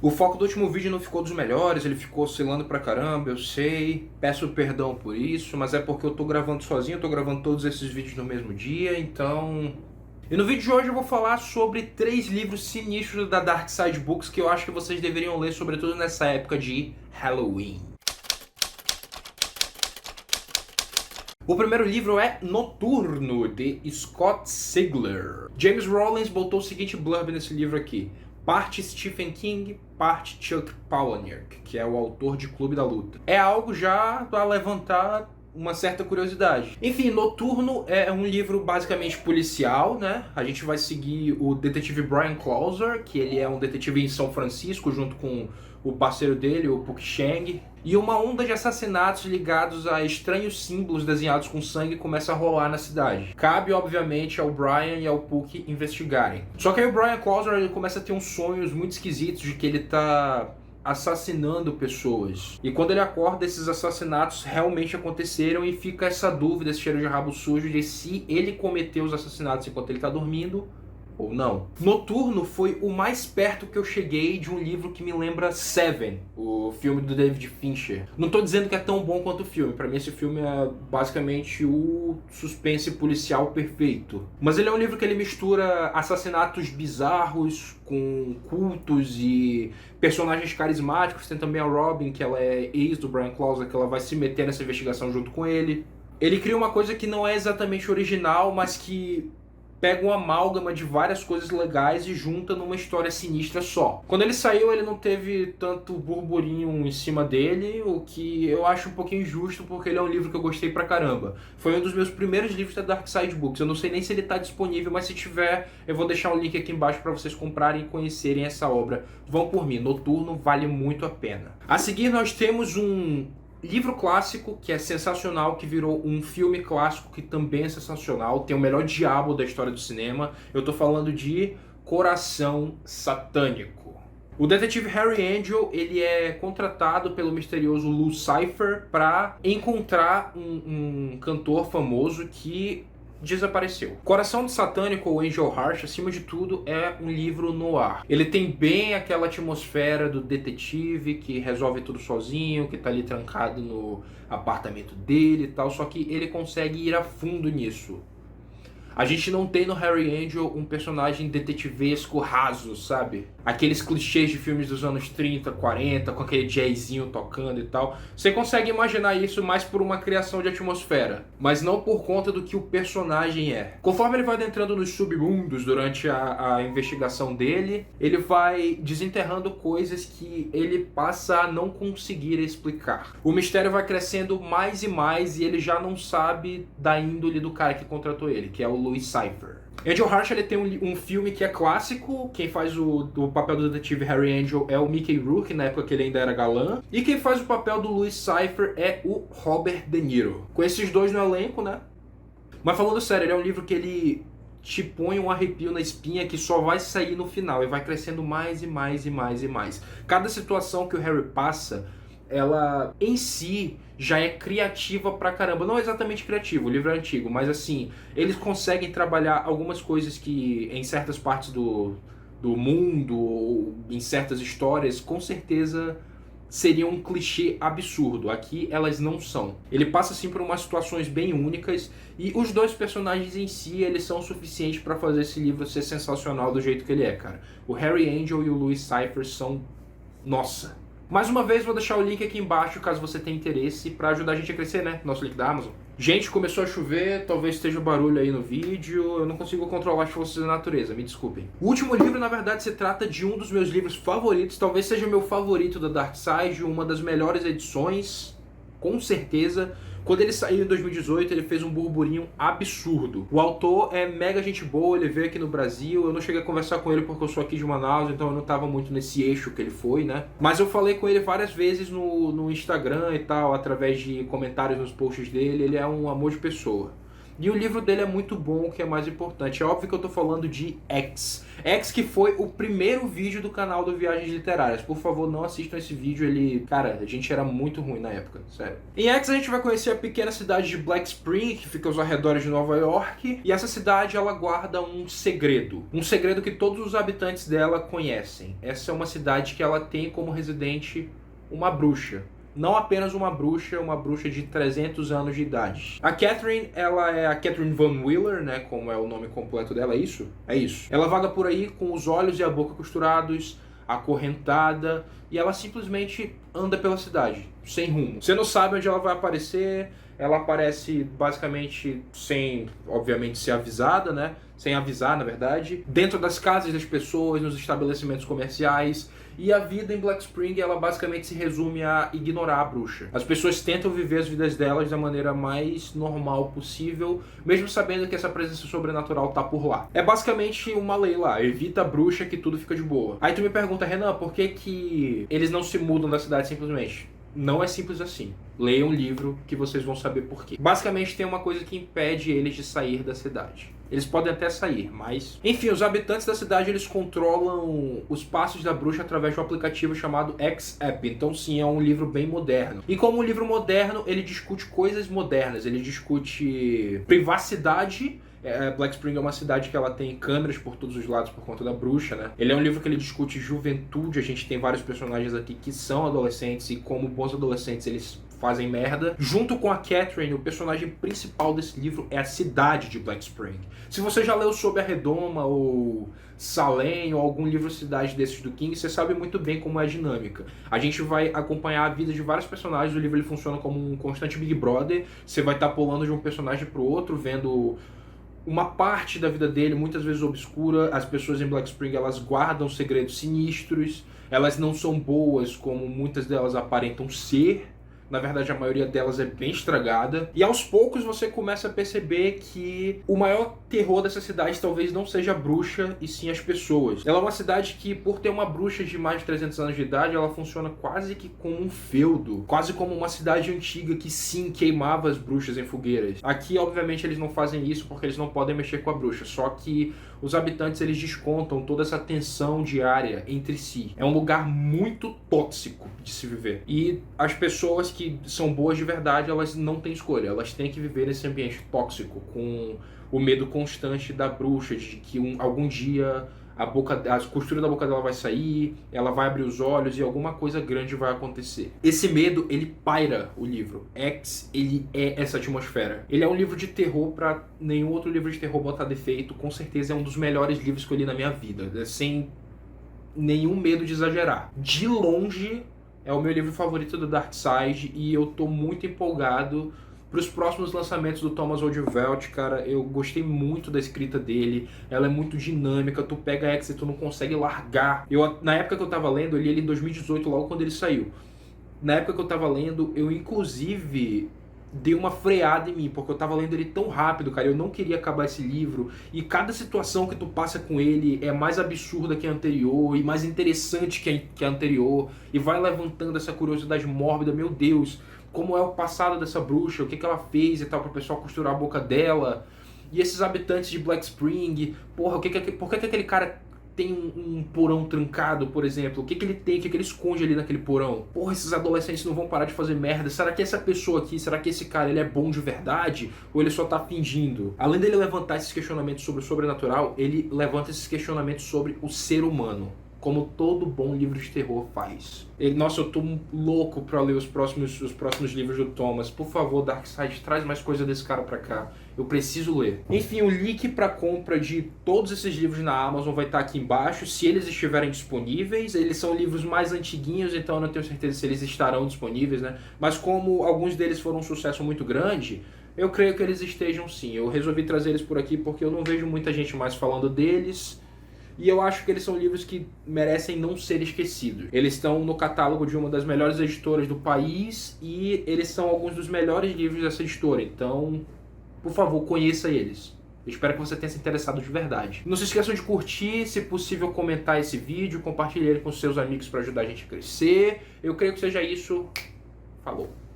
O foco do último vídeo não ficou dos melhores, ele ficou oscilando pra caramba, eu sei. Peço perdão por isso, mas é porque eu tô gravando sozinho, eu tô gravando todos esses vídeos no mesmo dia, então... E no vídeo de hoje eu vou falar sobre 3 livros sinistros da Dark Side Books que eu acho que vocês deveriam ler, sobretudo nessa época de Halloween. O primeiro livro é Noturno, de Scott Sigler. James Rollins botou o seguinte blurb nesse livro aqui. Parte Stephen King, parte Chuck Palahniuk, que é o autor de Clube da Luta. É algo já para levantar uma certa curiosidade. Enfim, Noturno é um livro basicamente policial, né? A gente vai seguir o detetive Brian Clauser, que ele é um detetive em São Francisco, junto com o parceiro dele, o Puck Chang. E uma onda de assassinatos ligados a estranhos símbolos desenhados com sangue começa a rolar na cidade. Cabe, obviamente, ao Brian e ao Puck investigarem. Só que aí o Brian Clauser ele começa a ter uns sonhos muito esquisitos de que ele tá assassinando pessoas. E quando ele acorda, esses assassinatos realmente aconteceram e fica essa dúvida, esse cheiro de rabo sujo de se ele cometeu os assassinatos enquanto ele tá dormindo ou não. Noturno foi o mais perto que eu cheguei de um livro que me lembra Seven, o filme do David Fincher. Não tô dizendo que é tão bom quanto o filme, pra mim esse filme é basicamente o suspense policial perfeito. Mas ele é um livro que ele mistura assassinatos bizarros com cultos e personagens carismáticos. Tem também a Robin, que ela é ex do Brian Clauser, que ela vai se meter nessa investigação junto com ele. Ele cria uma coisa que não é exatamente original, mas que pega uma amálgama de várias coisas legais e junta numa história sinistra só. Quando ele saiu, ele não teve tanto burburinho em cima dele, o que eu acho um pouquinho injusto, porque ele é um livro que eu gostei pra caramba. Foi um dos meus primeiros livros da Dark Side Books. Eu não sei nem se ele tá disponível, mas se tiver, eu vou deixar um link aqui embaixo pra vocês comprarem e conhecerem essa obra. Vão por mim, Noturno vale muito a pena. A seguir, nós temos um livro clássico, que é sensacional, que virou um filme clássico, que também é sensacional, tem o melhor diabo da história do cinema. Eu tô falando de Coração Satânico. O detetive Harry Angel, ele é contratado pelo misterioso Lou Cypher para encontrar um cantor famoso que desapareceu. Coração Satânico, ou Angel Heart, acima de tudo, é um livro noir. Ele tem bem aquela atmosfera do detetive que resolve tudo sozinho, que tá ali trancado no apartamento dele e tal, só que ele consegue ir a fundo nisso. A gente não tem no Harry Angel um personagem detetivesco raso, sabe? Aqueles clichês de filmes dos anos 30, 40, com aquele jazzinho tocando e tal. Você consegue imaginar isso mais por uma criação de atmosfera, mas não por conta do que o personagem é. Conforme ele vai adentrando nos submundos durante a investigação dele, ele vai desenterrando coisas que ele passa a não conseguir explicar. O mistério vai crescendo mais e mais e ele já não sabe da índole do cara que contratou ele, que é o Louis Cypher. Angel Heart ele tem um filme que é clássico. Quem faz o papel do detetive Harry Angel é o Mickey Rourke, na época que ele ainda era galã. E quem faz o papel do Louis Cypher é o Robert De Niro. Com esses dois no elenco, né? Mas falando sério, ele é um livro que ele te põe um arrepio na espinha que só vai sair no final e vai crescendo mais e mais e mais e mais. Cada situação que o Harry passa, ela em si já é criativa pra caramba. Não exatamente criativa, o livro é antigo, mas assim, eles conseguem trabalhar algumas coisas que em certas partes do mundo, ou em certas histórias, com certeza seria um clichê absurdo. Aqui elas não são. Ele passa assim por umas situações bem únicas e os dois personagens em si, eles são suficientes pra fazer esse livro ser sensacional do jeito que ele é, cara. O Harry Angel e o Louis Cypher são... nossa... Mais uma vez, vou deixar o link aqui embaixo, caso você tenha interesse, para ajudar a gente a crescer, né? Nosso link da Amazon. Gente, começou a chover, talvez esteja barulho aí no vídeo, eu não consigo controlar as forças da natureza, me desculpem. O último livro, na verdade, se trata de um dos meus livros favoritos, talvez seja o meu favorito da Dark Side, uma das melhores edições, com certeza. Quando ele saiu em 2018, ele fez um burburinho absurdo. O autor é mega gente boa, ele veio aqui no Brasil. Eu não cheguei a conversar com ele porque eu sou aqui de Manaus, então eu não tava muito nesse eixo que ele foi, né? Mas eu falei com ele várias vezes no Instagram e tal, através de comentários nos posts dele. Ele é um amor de pessoa. E o livro dele é muito bom, o que é mais importante. É óbvio que eu tô falando de X. X, que foi o primeiro vídeo do canal do Viagens Literárias. Por favor, não assistam esse vídeo, Cara, a gente era muito ruim na época, sério. Em X a gente vai conhecer a pequena cidade de Black Spring, que fica aos arredores de Nova York. E essa cidade, ela guarda um segredo. Um segredo que todos os habitantes dela conhecem. Essa é uma cidade que ela tem como residente uma bruxa. Não apenas uma bruxa de 300 anos de idade. A Catherine, ela é a Catherine Van Willer, né, como é o nome completo dela, é isso? É isso. Ela vaga por aí com os olhos e a boca costurados, acorrentada, e ela simplesmente anda pela cidade, sem rumo. Você não sabe onde ela vai aparecer, ela aparece basicamente sem, obviamente, ser avisada, né? Sem avisar, na verdade. Dentro das casas das pessoas, nos estabelecimentos comerciais. E a vida em Black Spring, ela basicamente se resume a ignorar a bruxa. As pessoas tentam viver as vidas delas da maneira mais normal possível, mesmo sabendo que essa presença sobrenatural tá por lá. É basicamente uma lei lá, evita a bruxa que tudo fica de boa. Aí tu me pergunta, Renan, por que eles não se mudam da cidade simplesmente? Não é simples assim. Leiam um livro que vocês vão saber por quê. Basicamente tem uma coisa que impede eles de sair da cidade. Eles podem até sair, mas... Enfim, os habitantes da cidade, eles controlam os passos da bruxa através de um aplicativo chamado X-App. Então, sim, é um livro bem moderno. E como um livro moderno, ele discute coisas modernas. Ele discute privacidade. Black Spring é uma cidade que ela tem câmeras por todos os lados por conta da bruxa, né? Ele é um livro que ele discute juventude. A gente tem vários personagens aqui que são adolescentes e como bons adolescentes eles fazem merda. Junto com a Catherine, o personagem principal desse livro é a cidade de Black Spring. Se você já leu Sob a Redoma ou Salem ou algum livro cidade desses do King, você sabe muito bem como é a dinâmica. A gente vai acompanhar a vida de vários personagens. O livro ele funciona como um constante Big Brother. Você vai estar pulando de um personagem pro outro, vendo uma parte da vida dele, muitas vezes obscura. As pessoas em Black Spring, elas guardam segredos sinistros. Elas não são boas como muitas delas aparentam ser. Na verdade, a maioria delas é bem estragada. E aos poucos você começa a perceber que o maior terror dessa cidade talvez não seja a bruxa, e sim as pessoas. Ela é uma cidade que, por ter uma bruxa de mais de 300 anos de idade, ela funciona quase que como um feudo. Quase como uma cidade antiga que, sim, queimava as bruxas em fogueiras. Aqui, obviamente, eles não fazem isso porque eles não podem mexer com a bruxa. Só que os habitantes, eles descontam toda essa tensão diária entre si. É um lugar muito tóxico de se viver. E as pessoas que são boas de verdade, elas não têm escolha. Elas têm que viver nesse ambiente tóxico, com o medo constante da bruxa, de que algum dia a costura da boca dela vai sair, ela vai abrir os olhos e alguma coisa grande vai acontecer. Esse medo, ele paira o livro. X, ele é essa atmosfera. Ele é um livro de terror pra nenhum outro livro de terror botar defeito. Com certeza é um dos melhores livros que eu li na minha vida, sem nenhum medo de exagerar. De longe, é o meu livro favorito do Dark Side e eu tô muito empolgado para os próximos lançamentos do Thomas Oldevelt, cara. Eu gostei muito da escrita dele, ela é muito dinâmica, tu pega X e tu não consegue largar. Na época que eu tava lendo, eu li ele em 2018, logo quando ele saiu. Na época que eu tava lendo, eu inclusive dei uma freada em mim, porque eu tava lendo ele tão rápido, cara, eu não queria acabar esse livro, e cada situação que tu passa com ele é mais absurda que a anterior, e mais interessante que a anterior, e vai levantando essa curiosidade mórbida, meu Deus, como é o passado dessa bruxa, o que ela fez e tal, pro pessoal costurar a boca dela, e esses habitantes de Black Spring, porra, por que aquele cara tem um porão trancado, por exemplo? O que ele tem? O que ele esconde ali naquele porão? Porra, esses adolescentes não vão parar de fazer merda. Será que essa pessoa aqui, será que esse cara, ele é bom de verdade? Ou ele só tá fingindo? Além dele levantar esses questionamentos sobre o sobrenatural, ele levanta esses questionamentos sobre o ser humano, como todo bom livro de terror faz. Nossa, eu tô louco pra ler os próximos livros do Thomas. Por favor, Darkseid, traz mais coisa desse cara pra cá. Eu preciso ler. Enfim, o link pra compra de todos esses livros na Amazon vai estar aqui embaixo, se eles estiverem disponíveis. Eles são livros mais antiguinhos, então eu não tenho certeza se eles estarão disponíveis, né? Mas como alguns deles foram um sucesso muito grande, eu creio que eles estejam sim. Eu resolvi trazer eles por aqui porque eu não vejo muita gente mais falando deles. E eu acho que eles são livros que merecem não ser esquecidos. Eles estão no catálogo de uma das melhores editoras do país e eles são alguns dos melhores livros dessa editora. Então, por favor, conheça eles. Eu espero que você tenha se interessado de verdade. Não se esqueçam de curtir, se possível comentar esse vídeo, compartilhar ele com seus amigos para ajudar a gente a crescer. Eu creio que seja isso. Falou!